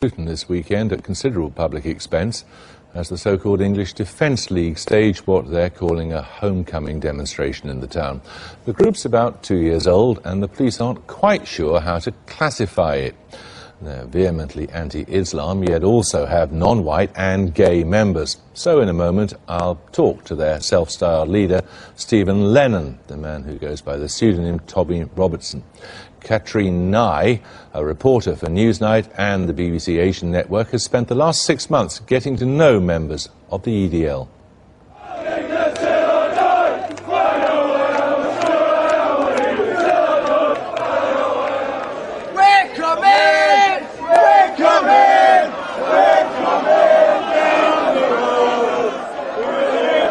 Luton this weekend at considerable public expense as the so-called English Defence League staged what they're calling a homecoming demonstration in the town. The group's about 2 years old and the police aren't quite sure how to classify it. They're vehemently anti-Islam, yet also have non-white and gay members. So in a moment I'll talk to their self-styled leader, Stephen Lennon, the man who goes by the pseudonym Tommy Robertson. Katrine Nye, a reporter for Newsnight and the BBC Asian Network, has spent the last 6 months getting to know members of the EDL.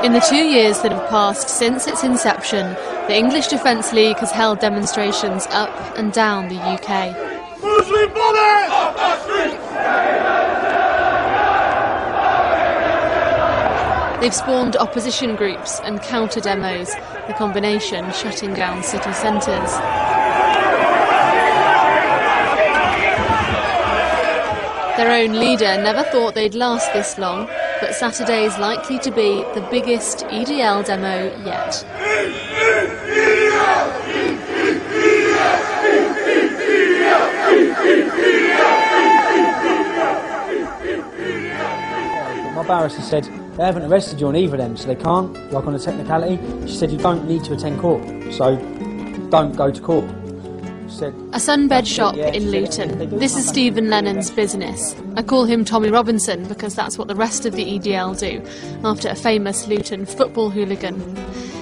In the 2 years that have passed since its inception, the English Defence League has held demonstrations up and down the UK. Muslim bombers! They've spawned opposition groups and counter-demos, the combination shutting down city centres. Their own leader never thought they'd last this long, but Saturday's likely to be the biggest EDL demo yet. My barrister said they haven't arrested you on either of them, so they can't, like on a technicality. She said you don't need to attend court, so don't go to court. A sunbed shop in Luton. This is Stephen Lennon's business. I call him Tommy Robinson because that's what the rest of the EDL do, after a famous Luton football hooligan.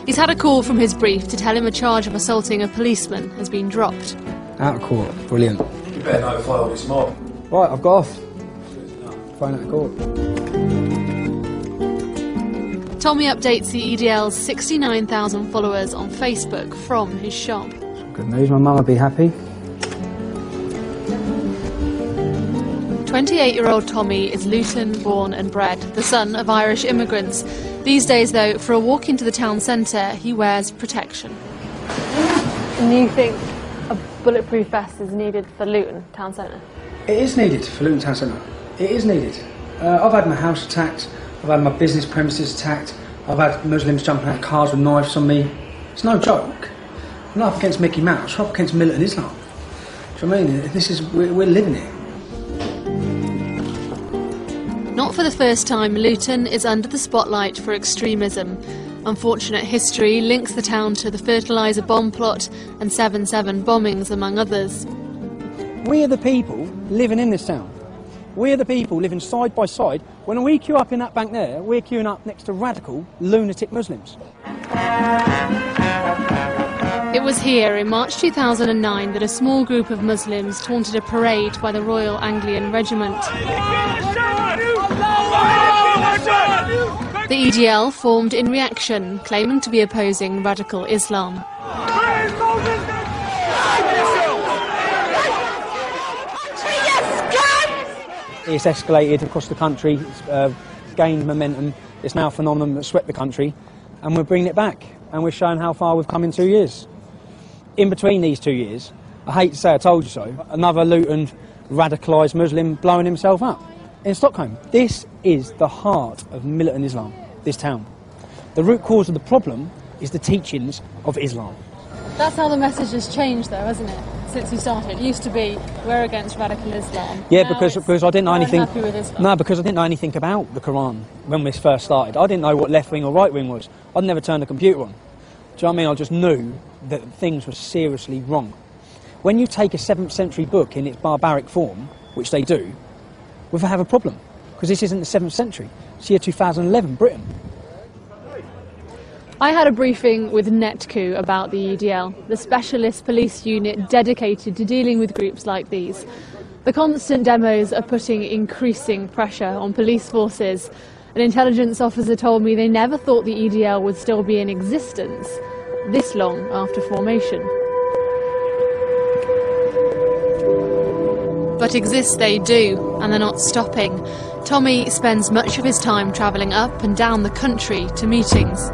He's had a call from his brief to tell him a charge of assaulting a policeman has been dropped. Out of court, brilliant. You better notify all this mob. Right, I've got off. Phone out of court. Tommy updates the EDL's 69,000 followers on Facebook from his shop. Good news, my mum will be happy. 28-year-old Tommy is Luton born and bred, the son of Irish immigrants. These days, though, for a walk into the town centre, he wears protection. And you think a bulletproof vest is needed for Luton town centre? It is needed for Luton town centre. It is needed. I've had my house attacked, I've had my business premises attacked, I've had Muslims jumping out of cars with knives on me. It's no joke. I'm not up against Mickey Mouse, I'm up against militant Islam. Do you know what I mean? We're living it. Not for the first time, Luton is under the spotlight for extremism. Unfortunate history links the town to the fertiliser bomb plot and 7/7 bombings, among others. We are the people living in this town. We are the people living side by side. When we queue up in that bank there, we're queuing up next to radical, lunatic Muslims. It was here in March 2009 that a small group of Muslims taunted a parade by the Royal Anglian Regiment. The EDL formed in reaction, claiming to be opposing radical Islam. It's escalated across the country, it's gained momentum, it's now a phenomenon that swept the country, and we're bringing it back, and we're showing how far we've come in 2 years. In between these 2 years, I hate to say I told you so, another Luton radicalised Muslim blowing himself up in Stockholm. This is the heart of militant Islam, this town. The root cause of the problem is the teachings of Islam. That's how the message has changed though, hasn't it? Since you started. It used to be, we're against radical Islam. Yeah, because I didn't know anything. Happy with Islam. No, because I didn't know anything about the Quran when we first started. I didn't know what left wing or right wing was. I'd never turned a computer on. Do you know what I mean? I just knew that things were seriously wrong. When you take a 7th century book in its barbaric form, which they do, we have a problem. Because this isn't the 7th century. It's year 2011, Britain. I had a briefing with NetCoo about the EDL, the specialist police unit dedicated to dealing with groups like these. The constant demos are putting increasing pressure on police forces. An intelligence officer told me they never thought the EDL would still be in existence this long after formation. But exist they do, and they're not stopping. Tommy spends much of his time travelling up and down the country to meetings.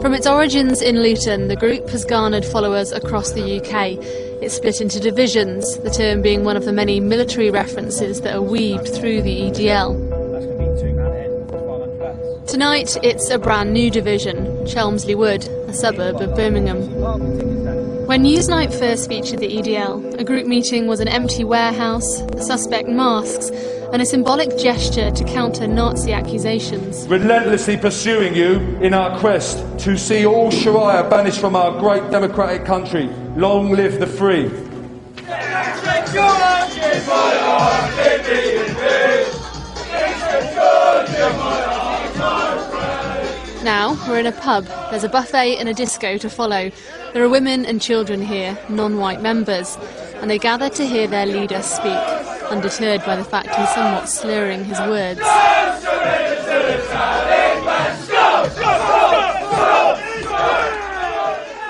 From its origins in Luton, the group has garnered followers across the UK. It's split into divisions, the term being one of the many military references that are weaved through the EDL. Tonight, it's a brand new division, Chelmsley Wood, a suburb of Birmingham. When Newsnight first featured the EDL, a group meeting was an empty warehouse, the suspect masks, and a symbolic gesture to counter Nazi accusations. Relentlessly pursuing you in our quest to see all Sharia banished from our great democratic country. Long live the free. Now, we're in a pub. There's a buffet and a disco to follow. There are women and children here, non-white members, and they gather to hear their leader speak, undeterred by the fact he's somewhat slurring his words.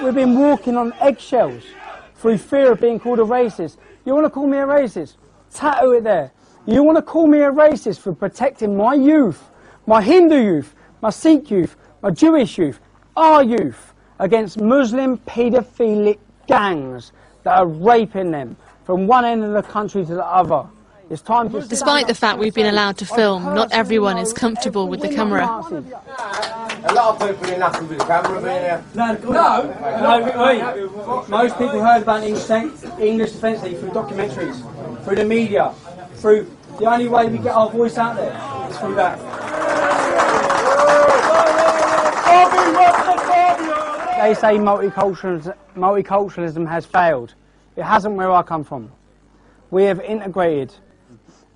We've been walking on eggshells through fear of being called a racist. You want to call me a racist? Tattoo it there. You want to call me a racist for protecting my youth, my Hindu youth, my Sikh youth, my Jewish youth, our youth, against Muslim paedophilic gangs that are raping them from one end of the country to the other. It's time to... Despite the fact we've been allowed to film, not everyone is comfortable with the camera. A lot of people are happy with the camera being here. No, most people heard about English Defence League through documentaries, through the media, through... The only way we get our voice out there is through that. They say multiculturalism has failed. It hasn't where I come from. We have integrated.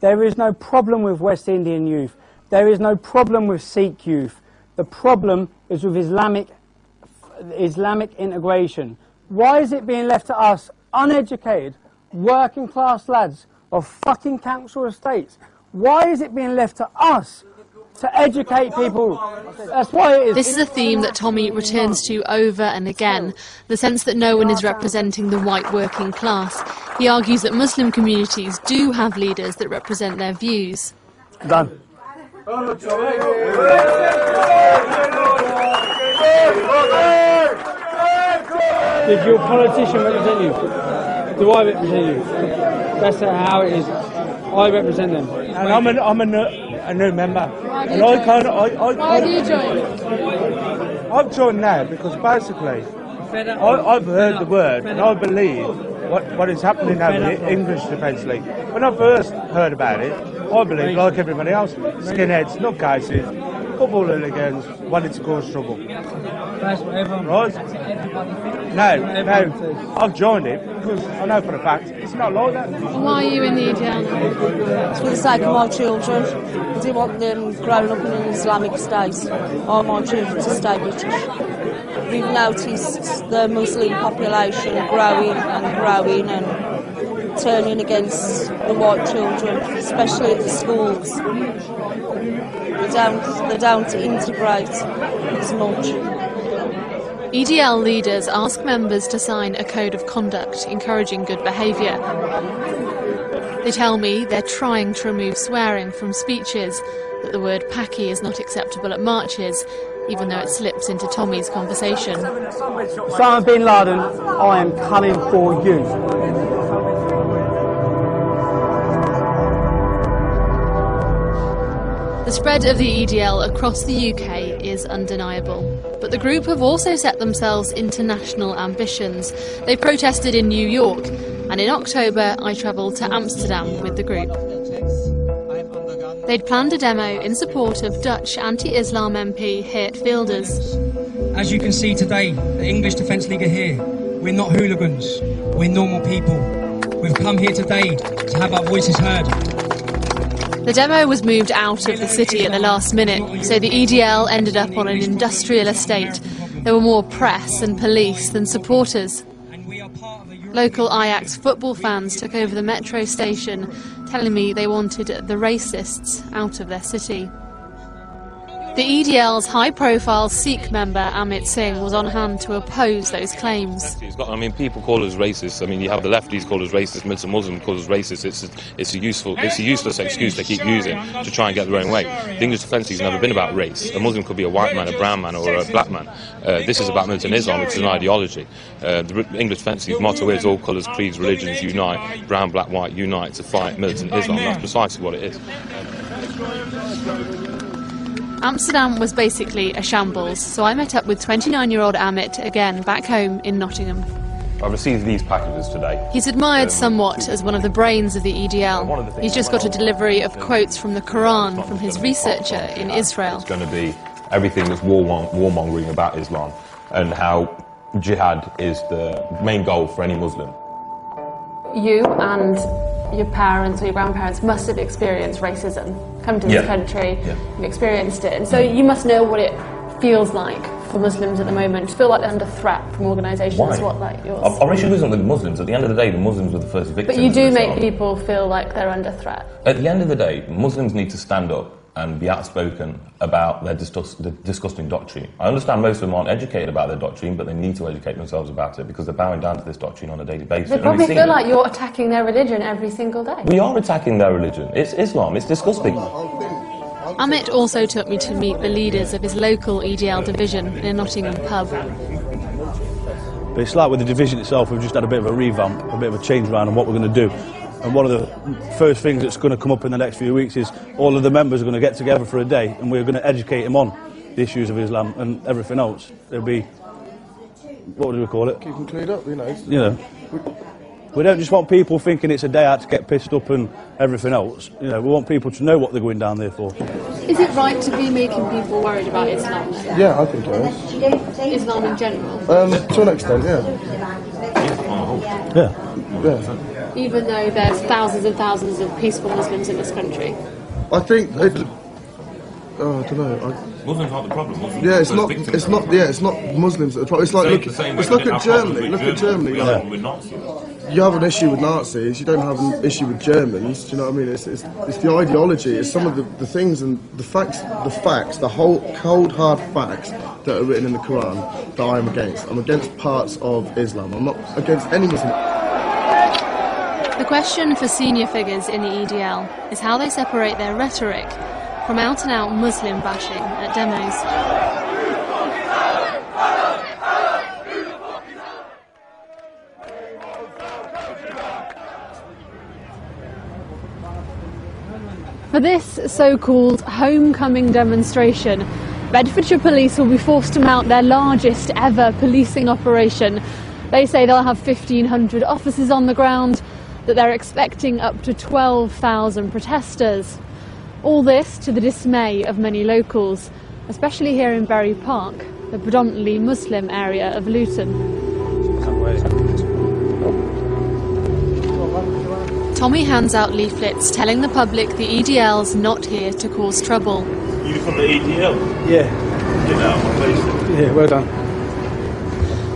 There is no problem with West Indian youth. There is no problem with Sikh youth. The problem is with Islamic integration. Why is it being left to us, uneducated, working class lads of fucking council estates? Why is it being left to us to educate people? That's why it is. This is a theme that Tommy returns to over and again, the sense that no one is representing the white working class. He argues that Muslim communities do have leaders that represent their views. Done. Did your politician represent you? Do I represent you? That's how it is. I represent them. And I'm a new member. Why do you join? I've joined now because basically I've heard the word and I believe what is happening over the English Defence League. When I first heard about it, I believed, like everybody else, skinheads, nutcases, football hooligans wanted to cause trouble. That's what everyone... Right? No, I've joined it because I know for a fact it's not like that. Why are you in the EDL? It's for the sake of my children. I do want them growing up in an Islamic state. I want my children to stay British. We've noticed the Muslim population growing and turning against the white children, especially at the schools. They don't integrate as much. EDL leaders ask members to sign a code of conduct encouraging good behaviour. They tell me they're trying to remove swearing from speeches, that the word Paki is not acceptable at marches, even though it slips into Tommy's conversation. Osama bin Laden, I am coming for you. The spread of the EDL across the UK is undeniable, but the group have also set themselves international ambitions. They protested in New York, and in October I travelled to Amsterdam with the group. They'd planned a demo in support of Dutch anti-Islam MP Geert Wilders. As you can see today, the English Defence League are here. We're not hooligans, we're normal people. We've come here today to have our voices heard. The demo was moved out of the city at the last minute, so the EDL ended up on an industrial estate. There were more press and police than supporters. Local Ajax football fans took over the metro station, telling me they wanted the racists out of their city. The EDL's high-profile Sikh member Amit Singh was on hand to oppose those claims. I mean, people call us racist. I mean, you have the lefties call us racist, Muslims call us racist. It's a useless excuse they keep using to try and get their own way. The English Defence League has never been about race. A Muslim could be a white man, a brown man, or a black man. This is about militant Islam, which is an ideology. The English Defence League's motto is all colours, creeds, religions unite, brown, black, white unite to fight militant Islam. That's precisely what it is. Amsterdam was basically a shambles, so I met up with 29-year-old Amit again back home in Nottingham. I received these packages today. He's admired somewhat as one of the brains of the EDL. He's just got a delivery of quotes from the Quran from his researcher in Israel. It's going to be everything that's warmongering about Islam and how jihad is the main goal for any Muslim. You and your parents or your grandparents must have experienced racism. Come to this country, you've experienced it, and so you must know what it feels like for Muslims at the moment to feel like they're under threat from organisations like yours. Our issue isn't with the Muslims. At the end of the day, the Muslims were the first victims. But you do make people feel like they're under threat. At the end of the day, Muslims need to stand up and be outspoken about their disgusting doctrine. I understand most of them aren't educated about their doctrine, but they need to educate themselves about it because they're bowing down to this doctrine on a daily basis. They probably feel like you're attacking their religion every single day. We are attacking their religion. It's Islam. It's disgusting. Amit also took me to meet the leaders of his local EDL division in a Nottingham pub. But it's like with the division itself, we've just had a bit of a revamp, a bit of a change around on what we're going to do. And one of the first things that's going to come up in the next few weeks is all of the members are going to get together for a day and we're going to educate them on the issues of Islam and everything else. It'll be, what do we call it? Keep them cleared up, you know. You know, we don't just want people thinking it's a day out to get pissed up and everything else. You know, we want people to know what they're going down there for. Is it right to be making people worried about Islam? Yeah, I think it is. Islam in general? To an extent, yeah. Yeah. Even though there's thousands and thousands of peaceful Muslims in this country? I think I don't know. Muslims aren't the problem. Muslims yeah, it's not Muslims that are the problem. It's like look at Germany. Look at Germany. You have an issue with Nazis. You don't have an issue with Germans. Do you know what I mean? It's the ideology. It's some of the things and the facts, the whole cold hard facts that are written in the Quran that I'm against. I'm against parts of Islam. I'm not against any Muslim. The question for senior figures in the EDL is how they separate their rhetoric from out-and-out Muslim bashing at demos. For this so-called homecoming demonstration, Bedfordshire Police will be forced to mount their largest ever policing operation. They say they'll have 1,500 officers on the ground, that they're expecting up to 12,000 protesters. All this to the dismay of many locals, especially here in Bury Park, the predominantly Muslim area of Luton. Tommy hands out leaflets telling the public the EDL's not here to cause trouble. You from the EDL? Yeah. Get out of my face. Yeah, well done.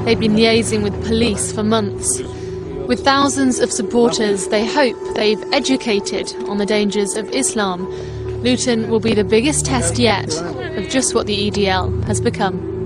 They've been liaising with police for months. With thousands of supporters, they hope they've educated on the dangers of Islam. Luton will be the biggest test yet of just what the EDL has become.